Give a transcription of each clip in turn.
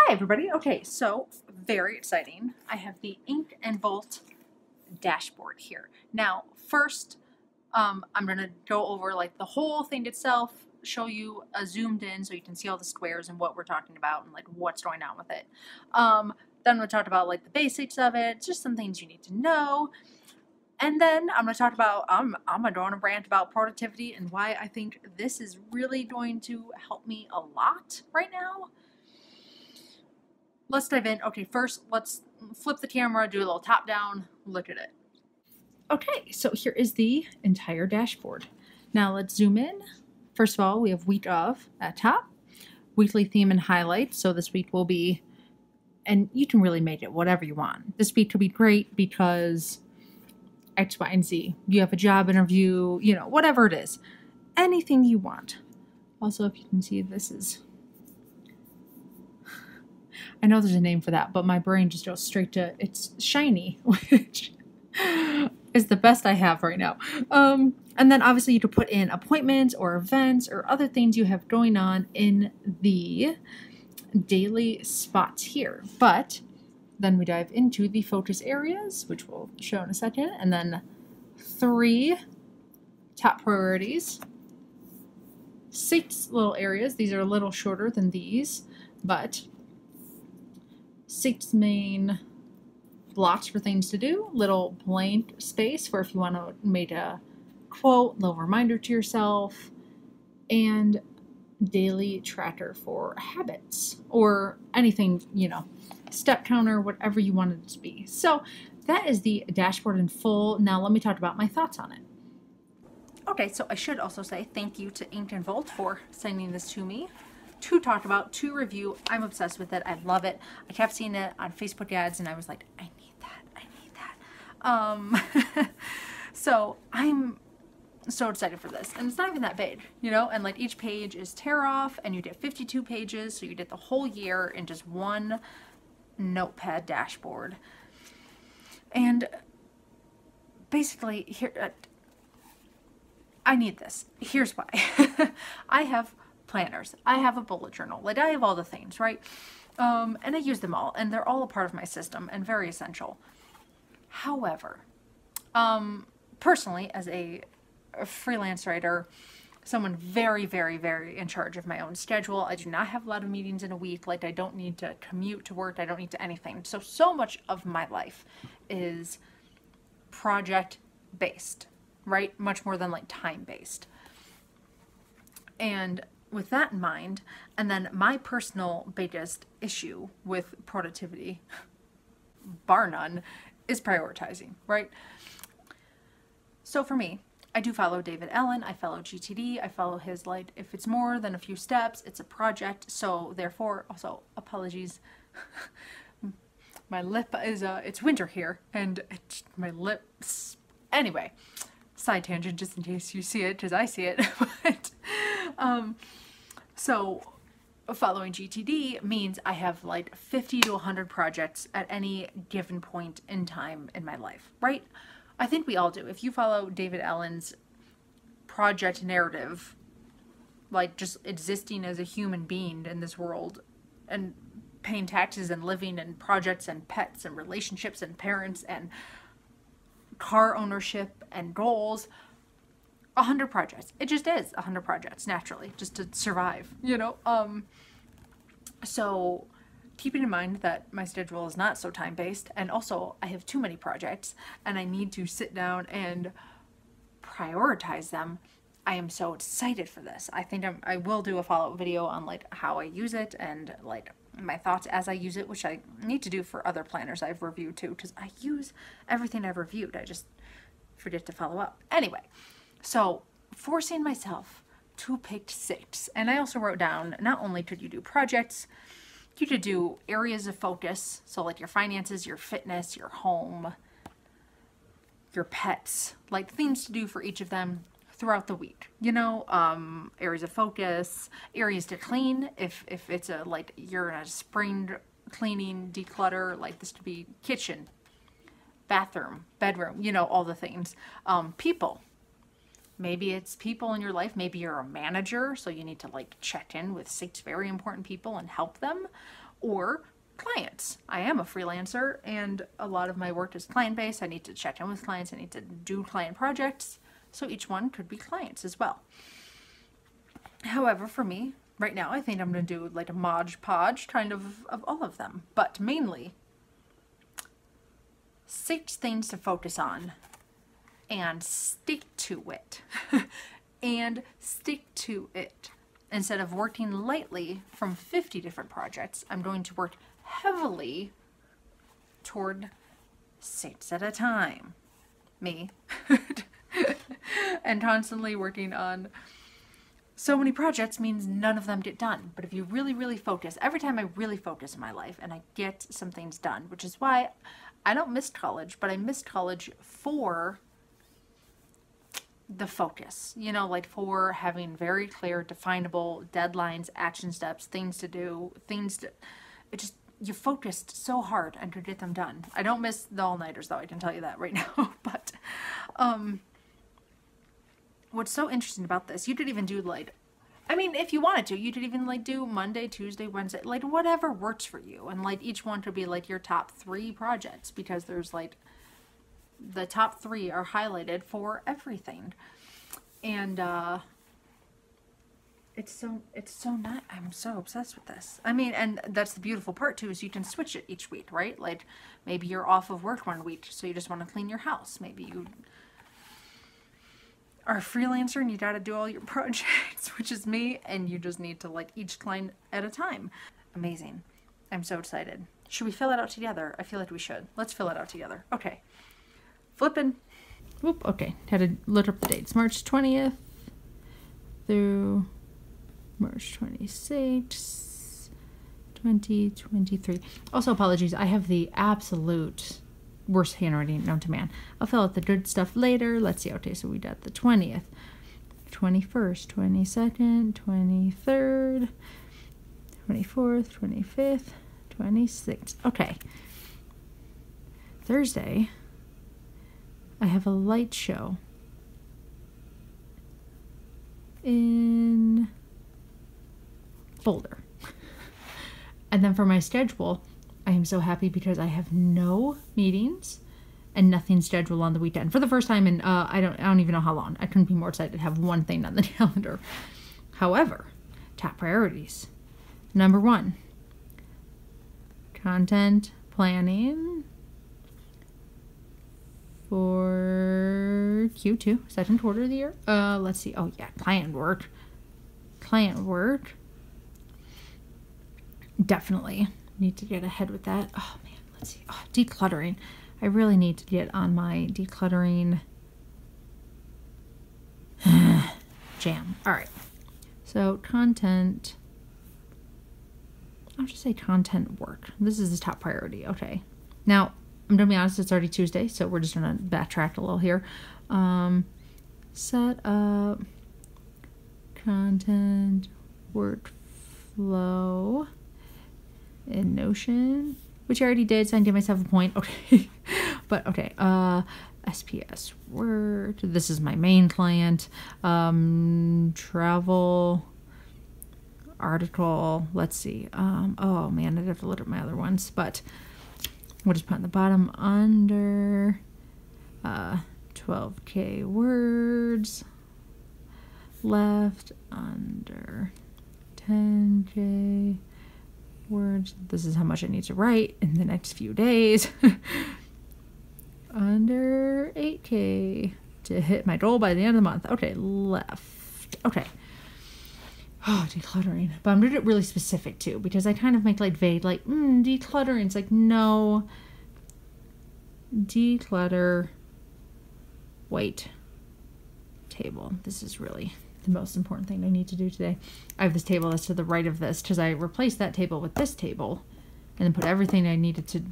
Hi everybody. Okay, so very exciting. I have the Ink and Volt dashboard here. Now, first, I'm gonna go over like the whole thing itself, show you a zoomed in so you can see all the squares and what we're talking about and like what's going on with it. Then we'll talk about like the basics of it, just some things you need to know. And then I'm gonna talk about, I'm gonna go on a rant about productivity and why I think this is really going to help me a lot right now. Let's dive in. Okay, first let's flip the camera, do a little top down, look at it. Okay, so here is the entire dashboard. Now let's zoom in. First of all, we have week of at top, weekly theme and highlights. So this week will be, and you can really make it whatever you want. This week will be great because X, Y, and Z. You have a job interview, you know, whatever it is. Anything you want. Also, if you can see, this is, I know there's a name for that, but my brain just goes straight to, it's shiny, which is the best I have right now. And then obviously you could put in appointments or events or other things you have going on in the daily spots here. But then we dive into the focus areas, which we'll show in a second, and then 3 top priorities, 6 little areas. These are a little shorter than these, but 6 main blocks for things to do, little blank space for if you want to make a quote, little reminder to yourself, and daily tracker for habits or anything, you know, step counter, whatever you want it to be. So that is the dashboard in full. Now let me talk about my thoughts on it. Okay, so I should also say thank you to Ink and Volt for sending this to me to talk about, to review. I'm obsessed with it. I love it. I kept seeing it on Facebook ads and I was like, I need that. I need that. So I'm so excited for this. And it's not even that big, you know, and like each page is tear off and you get 52 pages. So you get the whole year in just one notepad dashboard. And basically here, I need this. Here's why. I have planners. I have a bullet journal. Like I have all the things, right? And I use them all and they're all a part of my system and very essential. However, personally, as a freelance writer, someone very, very, very in charge of my own schedule. I do not have a lot of meetings in a week. Like I don't need to commute to work. I don't need to anything. So much of my life is project based, right? Much more than like time based. And with that in mind, and then my personal biggest issue with productivity, bar none, is prioritizing, right? So for me, I do follow David Allen, I follow GTD, I follow his like, if it's more than a few steps, it's a project. So therefore, also apologies, my lip is, it's winter here and my lips, anyway, side tangent just in case you see it, because I see it, but, so following GTD means I have like 50 to 100 projects at any given point in time in my life, right? I think we all do. If you follow David Allen's project narrative, like just existing as a human being in this world and paying taxes and living and projects and pets and relationships and parents and car ownership and goals, 100 projects. It just is 100 projects naturally, just to survive, you know? So keeping in mind that my schedule is not so time-based, and also I have too many projects and I need to sit down and prioritize them, I am so excited for this. I think I will do a follow-up video on like how I use it and like my thoughts as I use it, which I need to do for other planners I've reviewed too, because I use everything I've reviewed. I just forget to follow up. Anyway, so forcing myself to pick 6. And I also wrote down, not only could you do projects, you could do areas of focus. So like your finances, your fitness, your home, your pets, like things to do for each of them throughout the week, you know, areas of focus, areas to clean. If it's a, like you're in a spring cleaning, declutter, like this could be kitchen, bathroom, bedroom, you know, all the things. People, maybe it's people in your life. Maybe you're a manager, so you need to like check in with 6 very important people and help them. or clients. I am a freelancer and a lot of my work is client-based. I need to check in with clients. I need to do client projects. So each one could be clients as well. However, for me, right now, I think I'm going to do like a Mod Podge kind of all of them. But mainly, 6 things to focus on and stick to it. And stick to it. Instead of working lightly from 50 different projects, I'm going to work heavily toward 6 at a time. Me. And constantly working on so many projects means none of them get done. But if you really, really focus, every time I really focus in my life and I get some things done, which is why I don't miss college, but I missed college for the focus, you know, like for having very clear, definable deadlines, action steps, things to do, it just, you focused so hard and could get them done. I don't miss the all-nighters though, I can tell you that right now. But what's so interesting about this, you could even do like, I mean, if you wanted to, you could even like do Monday, Tuesday, Wednesday, like whatever works for you. And like each one could be like your top 3 projects, because there's like, the top 3 are highlighted for everything. And it's so nice. I'm so obsessed with this. I mean, and that's the beautiful part too, is you can switch it each week, right? Like maybe you're off of work one week, so you just want to clean your house. Maybe you are a freelancer and you got to do all your projects, which is me, and you just need to like each client at a time. Amazing. I'm so excited. Should we fill it out together? I feel like we should. Let's fill it out together. Okay. Flipping. Whoop, okay. Had to look up the dates. March 20th through March 26th, 2023. Also, apologies. I have the absolute worst handwriting known to man. I'll fill out the good stuff later. Let's see. Okay, so we got the 20th, 21st, 22nd, 23rd, 24th, 25th, 26th. Okay. Thursday, I have a light show in Boulder. And then for my schedule, I am so happy because I have no meetings and nothing scheduled on the weekend for the first time in I don't even know how long. I couldn't be more excited to have one thing on the calendar. However, top priorities. Number 1, content planning for Q2, second quarter of the year. Let's see. Oh yeah, client work. Definitely need to get ahead with that. Oh man, let's see. Oh, decluttering. I really need to get on my decluttering jam. All right. So content. I'll just say content work. This is the top priority. Okay. Now, I'm going to be honest, it's already Tuesday, so we're just going to backtrack a little here. Set up content workflow in Notion, which I already did, so I can give myself a point. Okay. But, okay. SPS Word. This is my main client. Travel article. Let's see. Oh, man, I'd have to look at my other ones, but we'll just put on the bottom under 12K words, left under 10K words. This is how much I need to write in the next few days. Under 8K to hit my goal by the end of the month. Okay, left. Okay. Oh, decluttering. But I'm going to get really specific too, because I kind of make like vague, like, decluttering. It's like, no. Declutter white table. This is really the most important thing I need to do today. I have this table that's to the right of this, because I replaced that table with this table and then put everything I needed to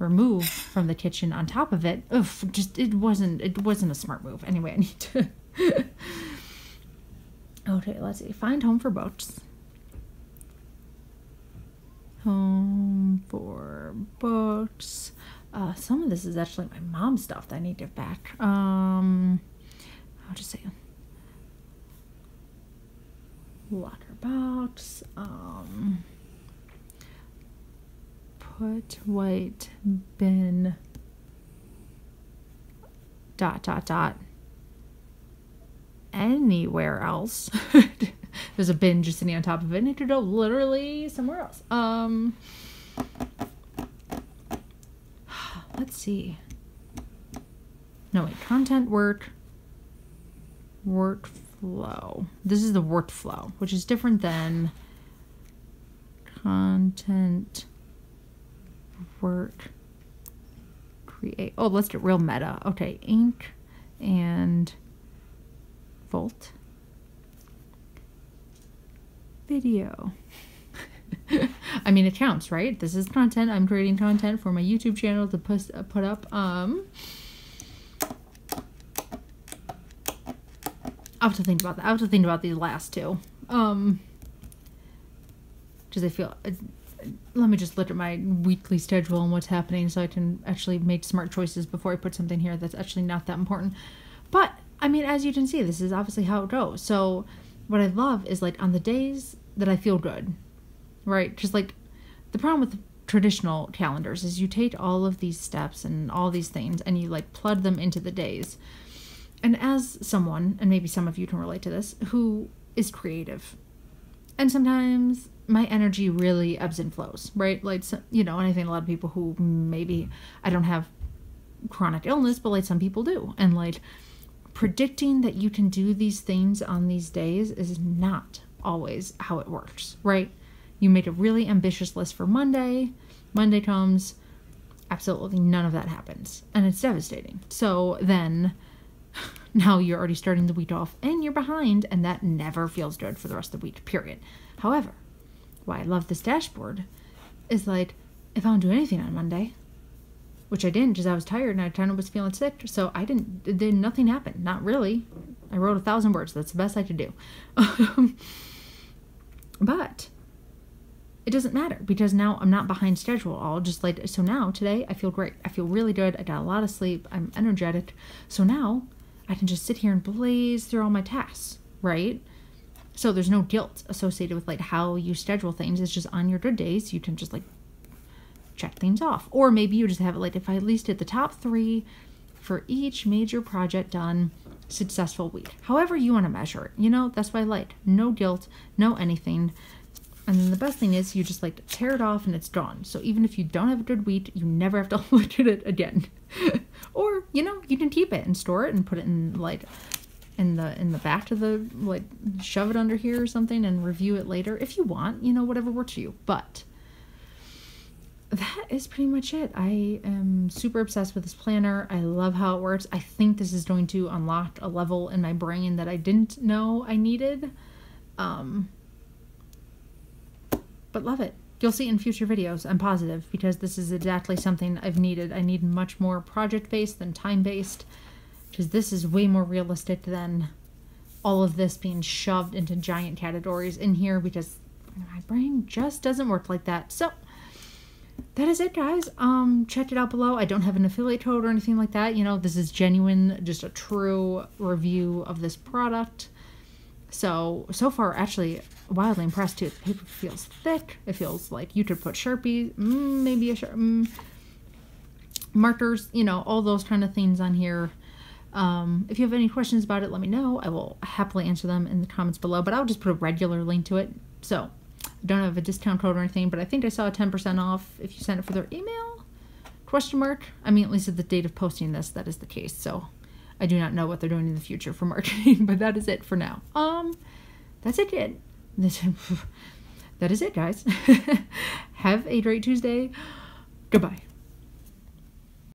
remove from the kitchen on top of it. Oof, just, it wasn't a smart move. Anyway, I need to... Okay, let's see. Find home for books. Home for books. Some of this is actually my mom's stuff that I need to give back. I'll just say locker box. put white bin ... anywhere else. There's a bin just sitting on top of it. I need to go literally somewhere else. Let's see. No, wait. Content workflow. This is the workflow, which is different than content work create. Oh, let's get real meta. Okay, ink and volt video. I mean, it counts, right? This is content. I'm creating content for my YouTube channel to put up. I'll have to think about that. I'll have to think about these last two. Because I feel... let me just look at my weekly schedule and what's happening so I can actually make smart choices before I put something here that's actually not that important. But, I mean, as you can see, this is obviously how it goes. So, what I love is, like, on the days that I feel good, right? Just, like, the problem with traditional calendars is you take all of these steps and all these things and you, like, plug them into the days. And as someone, and maybe some of you can relate to this, who is creative, and sometimes my energy really ebbs and flows, right? Like, you know, and I think a lot of people who maybe, I don't have chronic illness, but like some people do. And like predicting that you can do these things on these days is not always how it works, right? You make a really ambitious list for Monday. Monday comes, absolutely none of that happens. And it's devastating. So then now you're already starting the week off and you're behind, and that never feels good for the rest of the week, period. However, why I love this dashboard is like, if I don't do anything on Monday, which I didn't because I was tired and I kind of was feeling sick, so nothing happened. Not really. I wrote 1,000 words. That's the best I could do. But it doesn't matter because now I'm not behind schedule at all. Just like, so now today I feel great. I feel really good. I got a lot of sleep. I'm energetic. So now I can just sit here and blaze through all my tasks, right? So there's no guilt associated with like how you schedule things. It's just on your good days, you can just like check things off. Or maybe you just have it like, if I at least hit the top 3 for each major project done, successful week. However you want to measure it, you know, that's what I like. No guilt, no anything. And then the best thing is you just like tear it off and it's gone. So even if you don't have a good week, you never have to look at it again. Or, you know, you can keep it and store it and put it in like in the back of the, like, shove it under here or something and review it later if you want, you know, whatever works for you. But that is pretty much it. I am super obsessed with this planner. I love how it works. I think this is going to unlock a level in my brain that I didn't know I needed. But love it. You'll see in future videos, I'm positive, because this is exactly something I've needed. I need much more project-based than time-based, because this is way more realistic than all of this being shoved into giant categories in here, because my brain just doesn't work like that. So that is it, guys. Check it out below. I don't have an affiliate code or anything like that. You know, this is genuine, just a true review of this product. So far, actually, wildly impressed too. The paper feels thick. It feels like you could put Sharpie, maybe a markers, you know, all those kind of things on here. If you have any questions about it, let me know. I will happily answer them in the comments below, but I'll just put a regular link to it. So I don't have a discount code or anything, but I think I saw a 10% off if you sign up for their email, ? I mean, at least at the date of posting this, that is the case. So I do not know what they're doing in the future for marketing, but that is it for now. That's it, kid. That is it, guys. Have a great Tuesday. Goodbye.